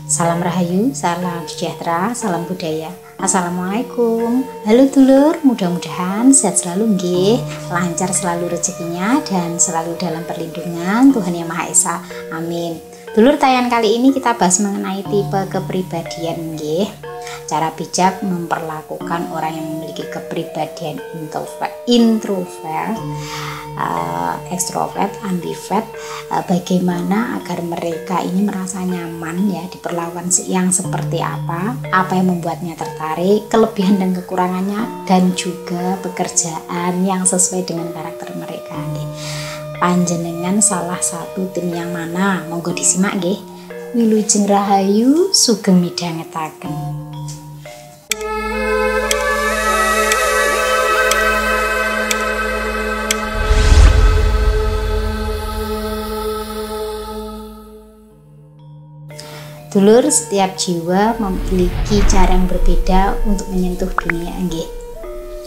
Salam rahayu, salam sejahtera, salam budaya. Assalamualaikum. Halo dulur, mudah-mudahan sehat selalu nggih, lancar selalu rezekinya dan selalu dalam perlindungan Tuhan Yang Maha Esa. Amin. Dulur, tayangan kali ini kita bahas mengenai tipe kepribadian nggih. Cara bijak memperlakukan orang yang memiliki kepribadian introvert, ekstrovert, ambivert, bagaimana agar mereka ini merasa nyaman ya diperlakukan yang seperti apa yang membuatnya tertarik, kelebihan dan kekurangannya, dan juga pekerjaan yang sesuai dengan karakter mereka nggih. Panjenengan salah satu tim yang mana? Monggo disimak nggih. Wilujeng rahayu sugeng midhangetaken. Dulur, setiap jiwa memiliki cara yang berbeda untuk menyentuh dunia nggih.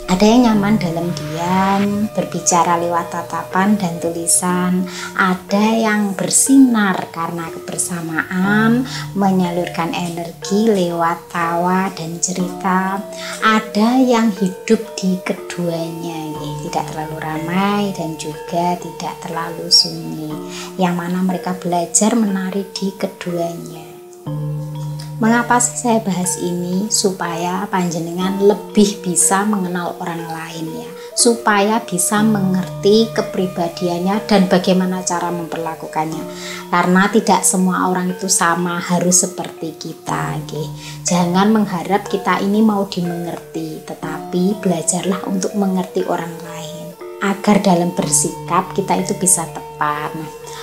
Ada yang nyaman dalam diam, berbicara lewat tatapan dan tulisan. Ada yang bersinar karena kebersamaan, menyalurkan energi lewat tawa dan cerita. Ada yang hidup di keduanya, tidak terlalu ramai dan juga tidak terlalu sunyi, yang mana mereka belajar menari di keduanya. Mengapa sih saya bahas ini? Supaya panjenengan lebih bisa mengenal orang lain ya, supaya bisa mengerti kepribadiannya dan bagaimana cara memperlakukannya. Karena tidak semua orang itu sama, harus seperti kita okay? Jangan mengharap kita ini mau dimengerti, tetapi belajarlah untuk mengerti orang lain agar dalam bersikap kita itu bisa tepat.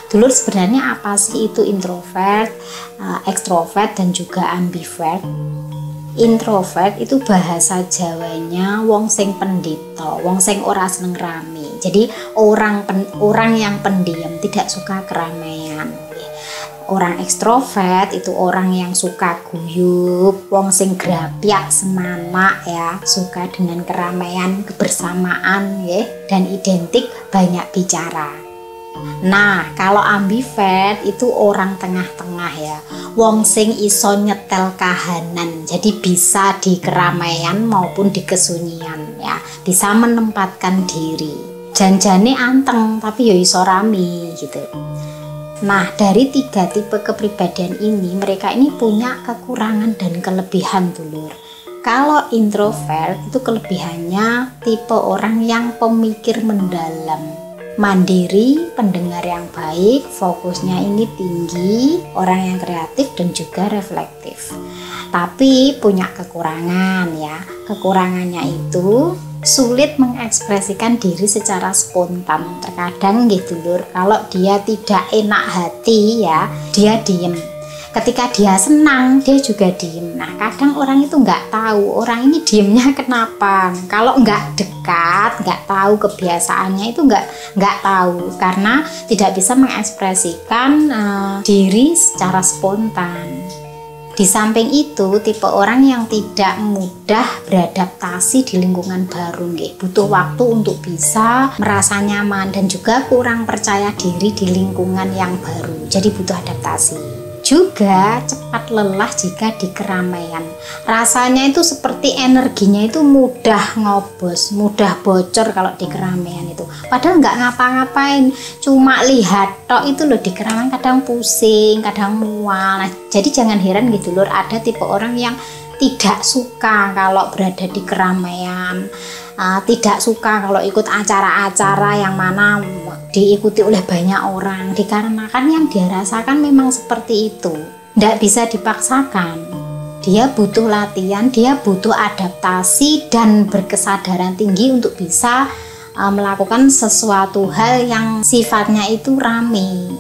Dulur, sebenarnya apa sih itu introvert, ekstrovert, dan juga ambivert? Introvert itu bahasa Jawanya wong sing pendito, wong sing ora seneng rame. Jadi orang yang pendiam, tidak suka keramaian. Orang ekstrovert itu orang yang suka guyup, wong sing grapyak semana ya, suka dengan keramaian, kebersamaan ya, dan identik banyak bicara. Nah, kalau ambivert itu orang tengah-tengah ya, wong sing iso nyetel kahanan, jadi bisa di keramaian maupun di kesunyian ya, bisa menempatkan diri. Janjane anteng tapi yo iso rame gitu. Nah, dari 3 tipe kepribadian ini, mereka ini punya kekurangan dan kelebihan dulur. Kalau introvert itu kelebihannya tipe orang yang pemikir mendalam, mandiri, pendengar yang baik, fokusnya ini tinggi, orang yang kreatif dan juga reflektif. Tapi punya kekurangan ya, kekurangannya itu sulit mengekspresikan diri secara spontan. Terkadang gitu dulur, kalau dia tidak enak hati ya, dia diem. Ketika dia senang, dia juga diem. Nah, kadang orang itu nggak tahu orang ini diemnya kenapa. Kalau nggak dekat, nggak tahu kebiasaannya itu nggak tahu, karena tidak bisa mengekspresikan diri secara spontan. Di samping itu, tipe orang yang tidak mudah beradaptasi di lingkungan baru nggih, butuh waktu untuk bisa merasa nyaman dan juga kurang percaya diri di lingkungan yang baru. Jadi butuh adaptasi. Juga cepat lelah jika di keramaian. Rasanya itu seperti energinya itu mudah ngobos, mudah bocor kalau di keramaian itu. Padahal nggak ngapa-ngapain, cuma lihat tok itu loh di keramaian, kadang pusing, kadang mual. Nah, jadi jangan heran gitu lur, ada tipe orang yang tidak suka kalau berada di keramaian, tidak suka kalau ikut acara-acara yang mana diikuti oleh banyak orang, dikarenakan yang dia rasakan memang seperti itu, tidak bisa dipaksakan. Dia butuh latihan, dia butuh adaptasi dan berkesadaran tinggi untuk bisa melakukan sesuatu hal yang sifatnya itu rame.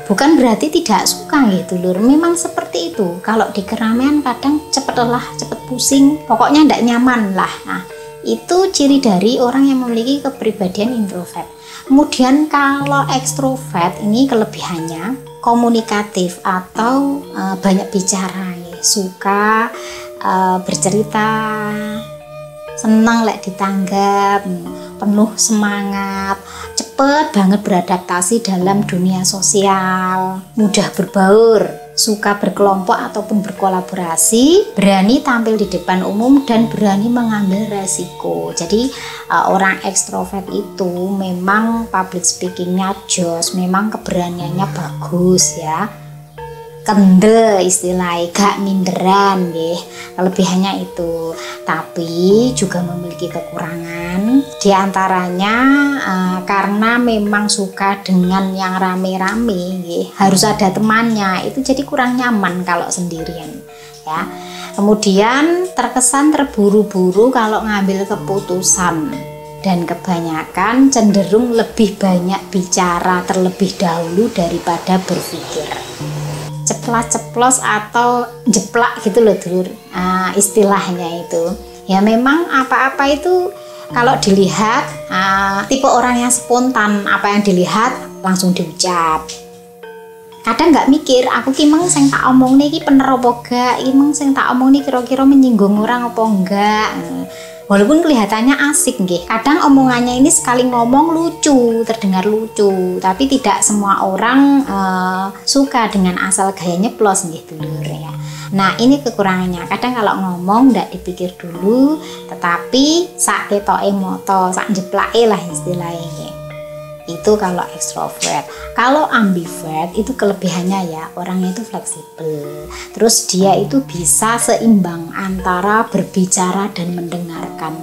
Bukan berarti tidak suka gitu lur, memang seperti itu. Kalau di keramaian kadang cepet lelah, cepet pusing, pokoknya tidak nyaman lah. Nah, itu ciri dari orang yang memiliki kepribadian introvert. Kemudian kalau ekstrovert ini kelebihannya komunikatif atau banyak bicara, suka bercerita, senang lek ditanggap, penuh semangat, cepet banget beradaptasi dalam dunia sosial, mudah berbaur, suka berkelompok ataupun berkolaborasi, berani tampil di depan umum, dan berani mengambil resiko. Jadi orang ekstrovert itu memang public speakingnya jos, memang keberaniannya bagus ya, kendel istilahnya, gak minderan nggih. Kelebihannya itu, tapi juga memiliki kekurangan. Di antaranya karena memang suka dengan yang rame-rame nggih, harus ada temannya, itu jadi kurang nyaman kalau sendirian ya. Kemudian terkesan terburu-buru kalau ngambil keputusan, dan kebanyakan cenderung lebih banyak bicara terlebih dahulu daripada berpikir. Ceplas-ceplos atau jeplak gitu loh dulur, istilahnya itu ya. Memang apa-apa itu kalau dilihat tipe orang yang spontan, apa yang dilihat langsung diucap. Kadang nggak mikir, aku kimeng sing tak omong nih bener apa gak, kimeng sing tak omong nih kira-kira menyinggung orang apa enggak. Walaupun kelihatannya asik nggih, kadang omongannya ini sekali ngomong lucu, terdengar lucu, tapi tidak semua orang suka dengan asal gaya nyeplos nggih dulur ya. Nah, ini kekurangannya. Kadang kalau ngomong ndak dipikir dulu, tetapi sak ketoke moto, sak jeplake lah istilahnya. Itu kalau ekstrovert. Kalau ambivert itu kelebihannya ya, orangnya itu fleksibel. Terus dia itu bisa seimbang antara berbicara dan mendengarkan.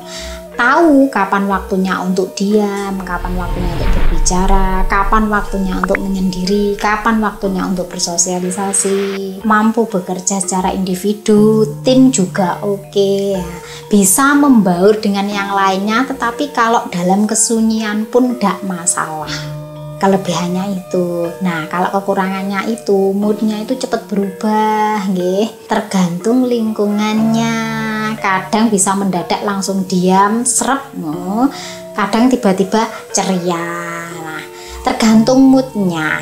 Tahu kapan waktunya untuk diam, kapan waktunya untuk berbicara, kapan waktunya untuk menyendiri, kapan waktunya untuk bersosialisasi. Mampu bekerja secara individu, tim juga oke ya. Bisa membaur dengan yang lainnya, tetapi kalau dalam kesunyian pun tidak masalah. Kelebihannya itu. Nah, kalau kekurangannya itu, moodnya itu cepat berubah nggih, tergantung lingkungannya. Kadang bisa mendadak langsung diam, serep, kadang tiba-tiba ceria. Nah, tergantung moodnya.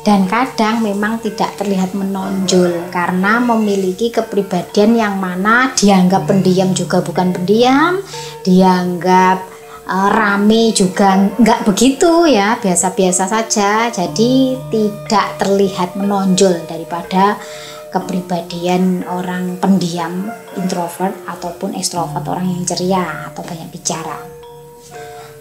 Dan kadang memang tidak terlihat menonjol karena memiliki kepribadian yang mana dianggap pendiam juga bukan pendiam, dianggap rame juga nggak begitu ya, biasa-biasa saja. Jadi tidak terlihat menonjol daripada kepribadian orang pendiam, introvert ataupun ekstrovert, orang yang ceria atau banyak bicara.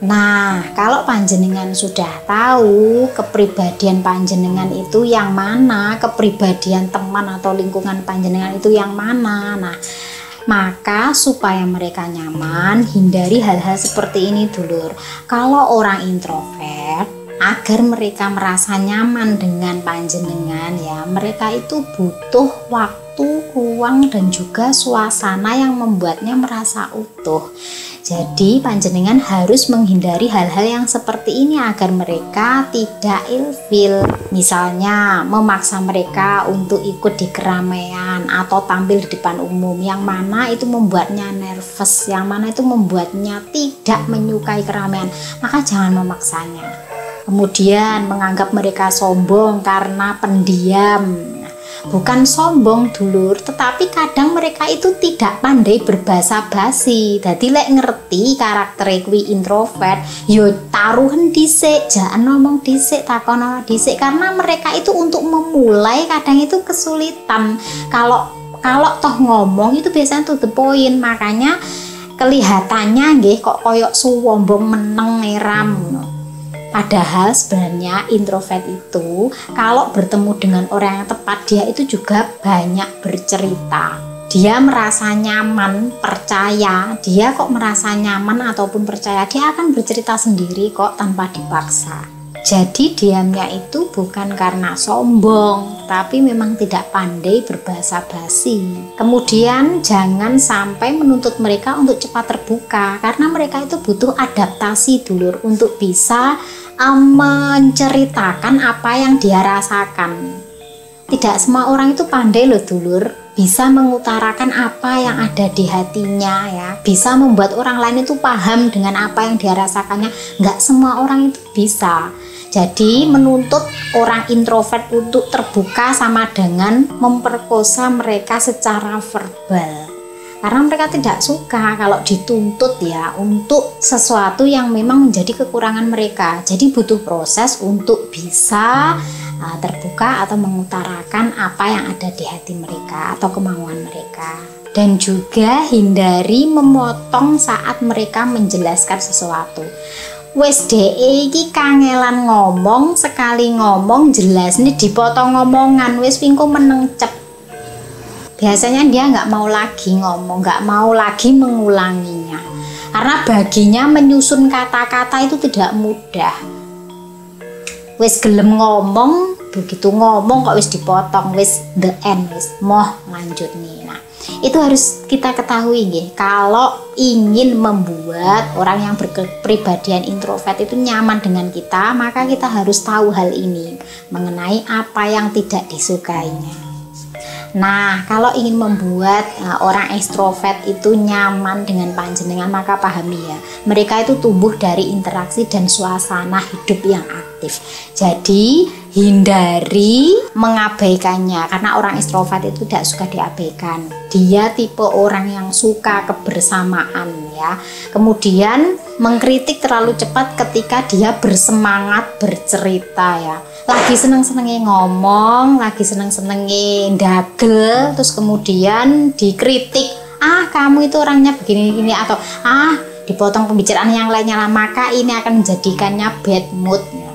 Nah, kalau panjenengan sudah tahu kepribadian panjenengan itu yang mana, kepribadian teman atau lingkungan panjenengan itu yang mana, nah maka supaya mereka nyaman, hindari hal-hal seperti ini dulur. Kalau orang introvert, agar mereka merasa nyaman dengan panjenengan ya, mereka itu butuh waktu, ruang, dan juga suasana yang membuatnya merasa utuh. Jadi panjenengan harus menghindari hal-hal yang seperti ini agar mereka tidak ilfil. Misalnya memaksa mereka untuk ikut di keramaian atau tampil di depan umum, yang mana itu membuatnya nervous, yang mana itu membuatnya tidak menyukai keramaian, maka jangan memaksanya. Kemudian menganggap mereka sombong karena pendiam. Bukan sombong dulur, tetapi kadang mereka itu tidak pandai berbahasa basi. Jadi lek ngerti karakter kuwi introvert, yo taruhan dhisik, jangan ngomong dhisik, takono dhisik, karena mereka itu untuk memulai kadang itu kesulitan. Kalau toh ngomong itu biasanya to the point, makanya kelihatannya nggih kok koyok sombong meneng ngeram. Padahal sebenarnya introvert itu kalau bertemu dengan orang yang tepat, dia itu juga banyak bercerita. Dia merasa nyaman, percaya. Dia kok merasa nyaman ataupun percaya, dia akan bercerita sendiri kok tanpa dipaksa. Jadi diamnya itu bukan karena sombong, tapi memang tidak pandai berbahasa basi. Kemudian jangan sampai menuntut mereka untuk cepat terbuka, karena mereka itu butuh adaptasi dulur untuk bisa menceritakan apa yang dia rasakan. Tidak semua orang itu pandai loh dulur, bisa mengutarakan apa yang ada di hatinya ya, bisa membuat orang lain itu paham dengan apa yang dia rasakannya. Nggak semua orang itu bisa. Jadi menuntut orang introvert untuk terbuka sama dengan memperkosa mereka secara verbal. Karena mereka tidak suka kalau dituntut ya untuk sesuatu yang memang menjadi kekurangan mereka. Jadi butuh proses untuk bisa terbuka atau mengutarakan apa yang ada di hati mereka atau kemauan mereka. Dan juga hindari memotong saat mereka menjelaskan sesuatu. Wes DE iki kangelan ngomong, sekali ngomong jelas nih dipotong ngomongan, wes pingko meneng cep. Biasanya dia nggak mau lagi ngomong, nggak mau lagi mengulanginya. Karena baginya menyusun kata-kata itu tidak mudah. Wes gelem ngomong, begitu ngomong kok wes dipotong, wes the end, wes moh lanjut nih. Nah, itu harus kita ketahui nggih, kalau ingin membuat orang yang berkepribadian introvert itu nyaman dengan kita, maka kita harus tahu hal ini mengenai apa yang tidak disukainya. Nah, kalau ingin membuat orang ekstrovert itu nyaman dengan panjenengan, maka pahami ya, mereka itu tumbuh dari interaksi dan suasana hidup yang aktif. Jadi hindari mengabaikannya, karena orang ekstrovert itu tidak suka diabaikan. Dia tipe orang yang suka kebersamaan ya. Kemudian mengkritik terlalu cepat ketika dia bersemangat bercerita ya. Lagi seneng-senengnya ngomong, lagi seneng-senengnya dagel, terus kemudian dikritik, kamu itu orangnya begini-begini, atau dipotong pembicaraan yang lainnya lah, maka ini akan menjadikannya bad mood ya.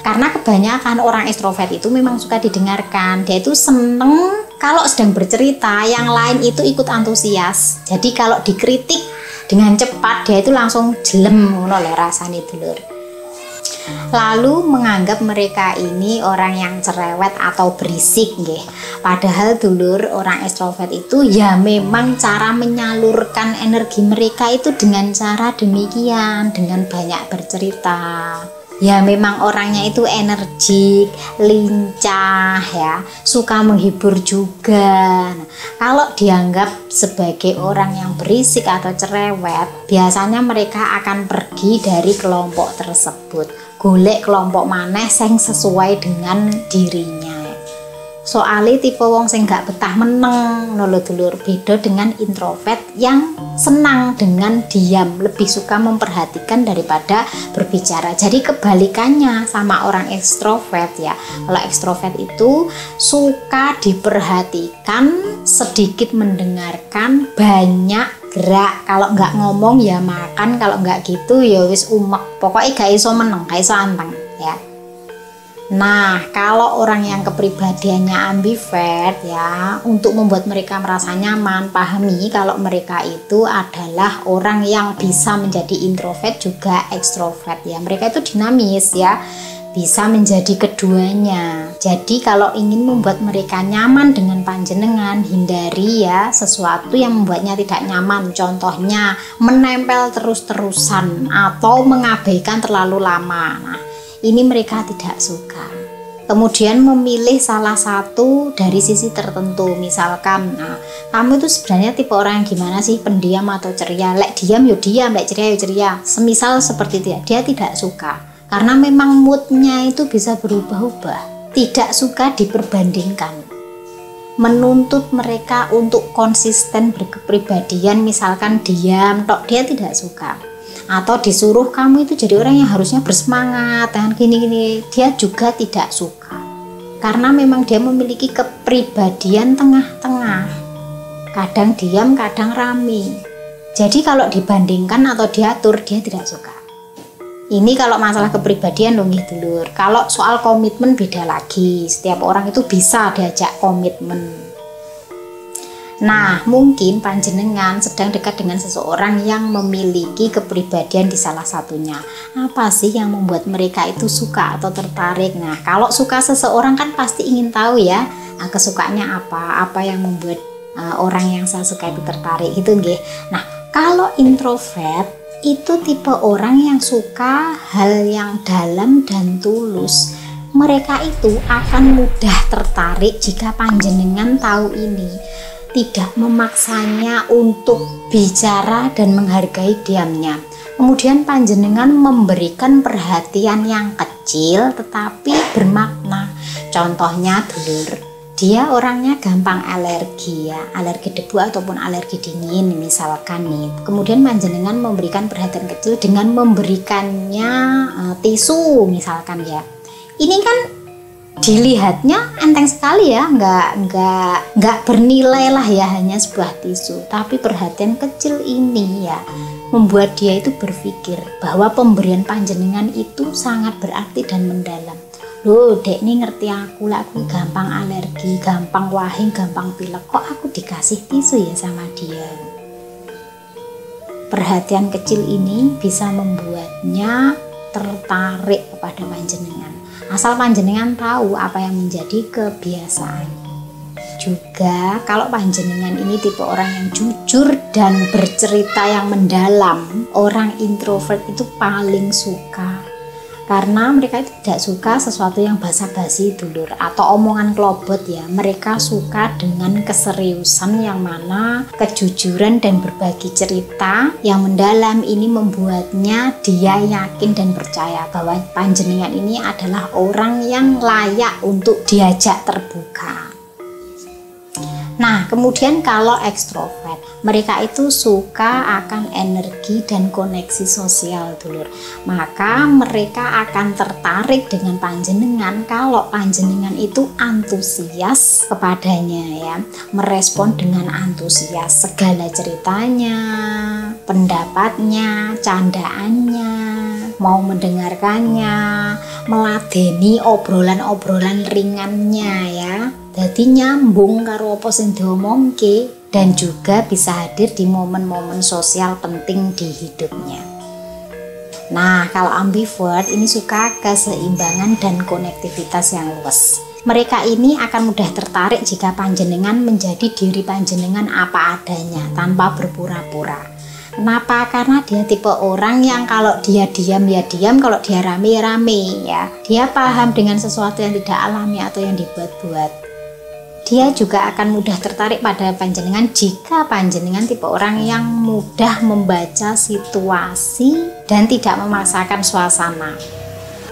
Karena kebanyakan orang ekstrovert itu memang suka didengarkan. Dia itu seneng kalau sedang bercerita, yang lain itu ikut antusias. Jadi kalau dikritik dengan cepat, dia itu langsung jelem ngono lho rasane dulur. Lalu menganggap mereka ini orang yang cerewet atau berisik nggih. Padahal dulur, orang ekstrovert itu ya memang cara menyalurkan energi mereka itu dengan cara demikian, dengan banyak bercerita. Ya memang orangnya itu energik, lincah ya, suka menghibur juga. Nah, kalau dianggap sebagai orang yang berisik atau cerewet, biasanya mereka akan pergi dari kelompok tersebut, golek kelompok maneh sing sesuai dengan dirinya. Soalnya tipe wong sing gak betah meneng lho dulur, beda dengan introvert yang senang dengan diam, lebih suka memperhatikan daripada berbicara. Jadi kebalikannya sama orang ekstrovert ya. Kalau ekstrovert itu suka diperhatikan, sedikit mendengarkan, banyak gerak. Kalau nggak ngomong ya makan, kalau nggak gitu ya wis umek. Pokoknya gak iso meneng, gak iso anteng ya. Nah, kalau orang yang kepribadiannya ambivert ya, untuk membuat mereka merasa nyaman, pahami kalau mereka itu adalah orang yang bisa menjadi introvert juga ekstrovert ya. Mereka itu dinamis ya, bisa menjadi keduanya. Jadi kalau ingin membuat mereka nyaman dengan panjenengan, hindari ya sesuatu yang membuatnya tidak nyaman. Contohnya menempel terus-terusan atau mengabaikan terlalu lama. Nah, ini mereka tidak suka. Kemudian memilih salah satu dari sisi tertentu. Misalkan, kamu itu sebenarnya tipe orang yang gimana sih? Pendiam atau ceria? Lek diam yo diam, lek ceria yo ceria. Semisal seperti itu ya, dia tidak suka. Karena memang moodnya itu bisa berubah-ubah. Tidak suka diperbandingkan. Menuntut mereka untuk konsisten berkepribadian, misalkan diam, tok, dia tidak suka. Atau disuruh kamu itu jadi orang yang harusnya bersemangat dan gini-gini, dia juga tidak suka. Karena memang dia memiliki kepribadian tengah-tengah, kadang diam, kadang rame. Jadi kalau dibandingkan atau diatur, dia tidak suka. Ini kalau masalah kepribadian loh nggih dulur. Kalau soal komitmen beda lagi, setiap orang itu bisa diajak komitmen. Nah, mungkin panjenengan sedang dekat dengan seseorang yang memiliki kepribadian di salah satunya. Apa sih yang membuat mereka itu suka atau tertarik? Nah, kalau suka seseorang kan pasti ingin tahu ya, kesukaannya apa yang membuat orang yang saya suka itu tertarik, itu nggih. Nah, kalau introvert itu tipe orang yang suka hal yang dalam dan tulus. Mereka itu akan mudah tertarik jika panjenengan tahu ini. Tidak memaksanya untuk bicara dan menghargai diamnya. Kemudian panjenengan memberikan perhatian yang kecil tetapi bermakna. Contohnya dulur, dia orangnya gampang alergi ya, alergi debu ataupun alergi dingin misalkan nih. Kemudian panjenengan memberikan perhatian kecil dengan memberikannya tisu misalkan ya. Ini kan dilihatnya enteng sekali ya, nggak bernilai lah ya, hanya sebuah tisu. Tapi perhatian kecil ini ya membuat dia itu berpikir bahwa pemberian panjenengan itu sangat berarti dan mendalam. Loh, dek ini ngerti aku lah, aku gampang alergi, gampang wahing, gampang pilek, kok aku dikasih tisu ya sama dia. Perhatian kecil ini bisa membuatnya tertarik kepada panjenengan, asal panjenengan tahu apa yang menjadi kebiasaan. Juga kalau panjenengan ini tipe orang yang jujur dan bercerita yang mendalam, orang introvert itu paling suka, karena mereka itu tidak suka sesuatu yang basa-basi dulur atau omongan kelobot ya. Mereka suka dengan keseriusan, yang mana kejujuran dan berbagi cerita yang mendalam ini membuatnya dia yakin dan percaya bahwa panjenengan ini adalah orang yang layak untuk diajak terbuka. Nah, kemudian kalau ekstrovert, mereka itu suka akan energi dan koneksi sosial dulur. Maka mereka akan tertarik dengan panjenengan kalau panjenengan itu antusias kepadanya ya, merespon dengan antusias segala ceritanya, pendapatnya, candaannya, mau mendengarkannya, meladeni obrolan-obrolan ringannya ya. Jadi nyambung karo apa sing diomongke, dan juga bisa hadir di momen-momen sosial penting di hidupnya. Nah, kalau ambivert ini suka keseimbangan dan konektivitas yang luas. Mereka ini akan mudah tertarik jika panjenengan menjadi diri panjenengan apa adanya tanpa berpura-pura. Kenapa? Karena dia tipe orang yang kalau dia diam ya diam, kalau dia rame ya rame ya. Dia paham dengan sesuatu yang tidak alami atau yang dibuat-buat. Dia juga akan mudah tertarik pada panjenengan jika panjenengan tipe orang yang mudah membaca situasi dan tidak memaksakan suasana.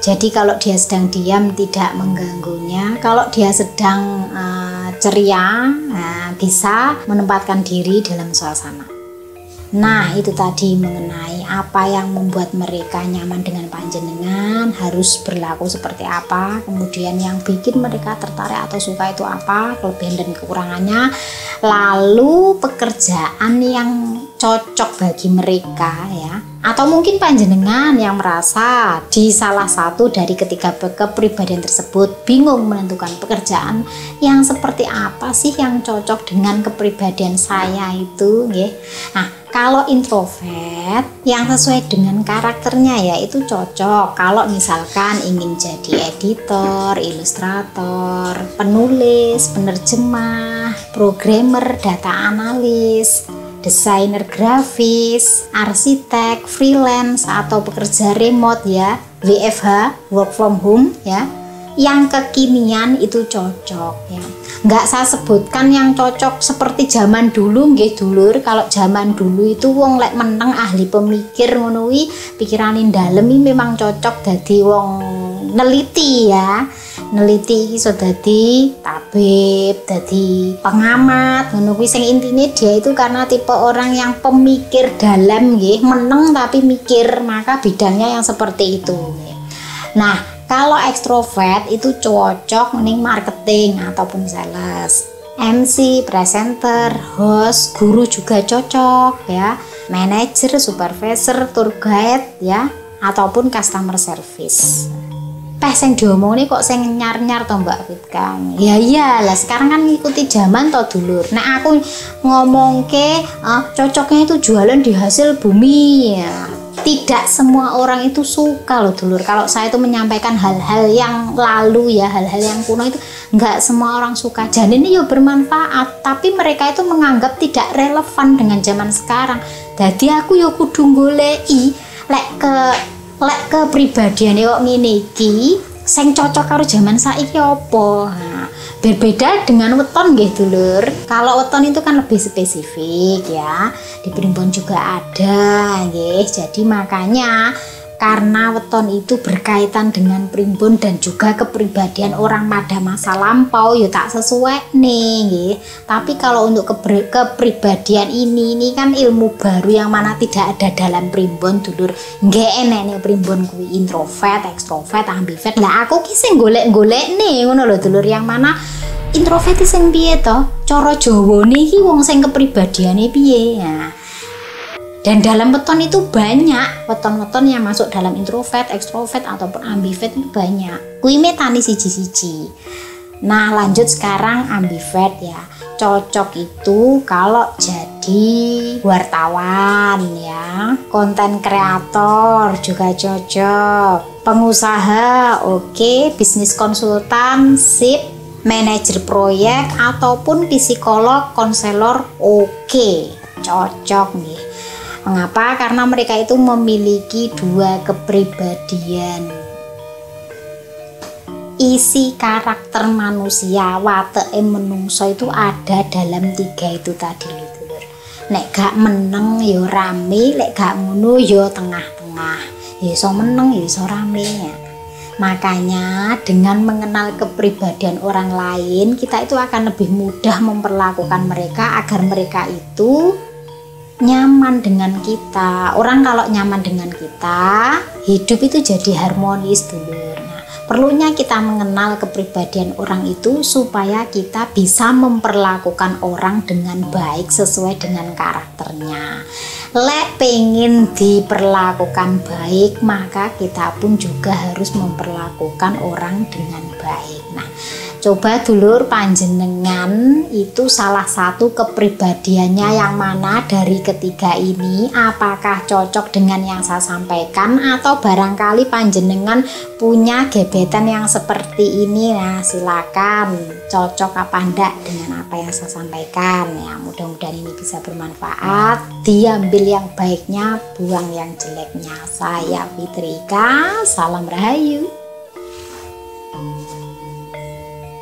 Jadi kalau dia sedang diam tidak mengganggunya, kalau dia sedang ceria bisa menempatkan diri dalam suasana. Nah, itu tadi mengenai apa yang membuat mereka nyaman dengan panjenengan, harus berlaku seperti apa, kemudian yang bikin mereka tertarik atau suka itu apa, kelebihan dan kekurangannya, lalu pekerjaan yang cocok bagi mereka ya. Atau mungkin panjenengan yang merasa di salah satu dari ketiga kepribadian tersebut bingung menentukan pekerjaan yang seperti apa sih yang cocok dengan kepribadian saya itu ya. Nah, kalau introvert yang sesuai dengan karakternya ya itu cocok kalau misalkan ingin jadi editor, ilustrator, penulis, penerjemah, programmer, data analis, desainer grafis, arsitek, freelance atau pekerja remote ya, WFH, work from home ya. Yang kekinian itu cocok ya. Nggak saya sebutkan yang cocok seperti zaman dulu nggih dulur. Kalau zaman dulu itu wong lek meneng ahli pemikir ngono kuwi, pikirane dalem iki memang cocok dadi wong neliti ya. Neliti iki iso dadi tabib, dadi pengamat ngono kuwi. Sing intine dia itu karena tipe orang yang pemikir dalam nggih, meneng tapi mikir, maka bidangnya yang seperti itu. Nah, kalau ekstrovert itu cocok ning marketing ataupun sales, MC, presenter, host, guru juga cocok ya, manajer, supervisor, tour guide ya, ataupun customer service. Sing diomongin kok sing nyar-nyar to Mbak Fitka. Ya iyalah, sekarang kan ngikuti zaman to dulur. Nah aku ngomongke cocoknya itu jualan di hasil bumi ya. Tidak semua orang itu suka loh dulur. Kalau saya itu menyampaikan hal-hal yang lalu ya, hal-hal yang kuno itu nggak semua orang suka. Jadi ini ya bermanfaat, tapi mereka itu menganggap tidak relevan dengan zaman sekarang. Jadi aku ya kudu goleki lek kepribadiane kok ngene iki sing cocok karo zaman saiki apa. Nah, berbeda dengan weton nggih dulur. Kalau weton itu kan lebih spesifik ya. Di Primbon juga ada nggih. Jadi makanya karena weton itu berkaitan dengan primbon dan juga kepribadian orang pada masa lampau ya tak sesuai nih nggih. Tapi kalau untuk kepribadian ini kan ilmu baru yang mana tidak ada dalam primbon dulur. Nggih enek primbon kuwi introvert, ekstrovert, ambivert. Lah aku ki sing golek-golek nih ngono lho dulur, yang mana introvert sing piye to? Cara Jawane iki wong sing kepribadiane piye? Nah, dan dalam weton itu banyak weton-weton yang masuk dalam introvert, ekstrovert ataupun ambivert itu banyak. Kuwi metani siji-siji. Nah, lanjut sekarang ambivert ya. Cocok itu kalau jadi wartawan ya, konten kreator juga cocok, pengusaha oke, bisnis konsultan sip, manajer proyek ataupun psikolog, konselor oke, cocok nih. Mengapa? Karena mereka itu memiliki dua kepribadian. Isi karakter manusia, wateke menungso itu ada dalam tiga itu tadi lho dulur. Nek gak meneng ya rame, lek gak ngono ya tengah-tengah. Ya iso meneng ya iso rame ya. Makanya dengan mengenal kepribadian orang lain, kita itu akan lebih mudah memperlakukan mereka agar mereka itu nyaman dengan kita. Orang kalau nyaman dengan kita, hidup itu jadi harmonis dulur. Nah, perlunya kita mengenal kepribadian orang itu supaya kita bisa memperlakukan orang dengan baik sesuai dengan karakternya. Lek pengen diperlakukan baik, maka kita pun juga harus memperlakukan orang dengan baik. Nah, coba dulur panjenengan itu salah satu kepribadiannya yang mana dari ketiga ini, apakah cocok dengan yang saya sampaikan atau barangkali panjenengan punya gebetan yang seperti ini. Nah, silakan cocok apa enggak dengan apa yang saya sampaikan ya. Mudah-mudahan ini bisa bermanfaat, diambil yang baiknya, buang yang jeleknya. Saya Fitrika, salam rahayu.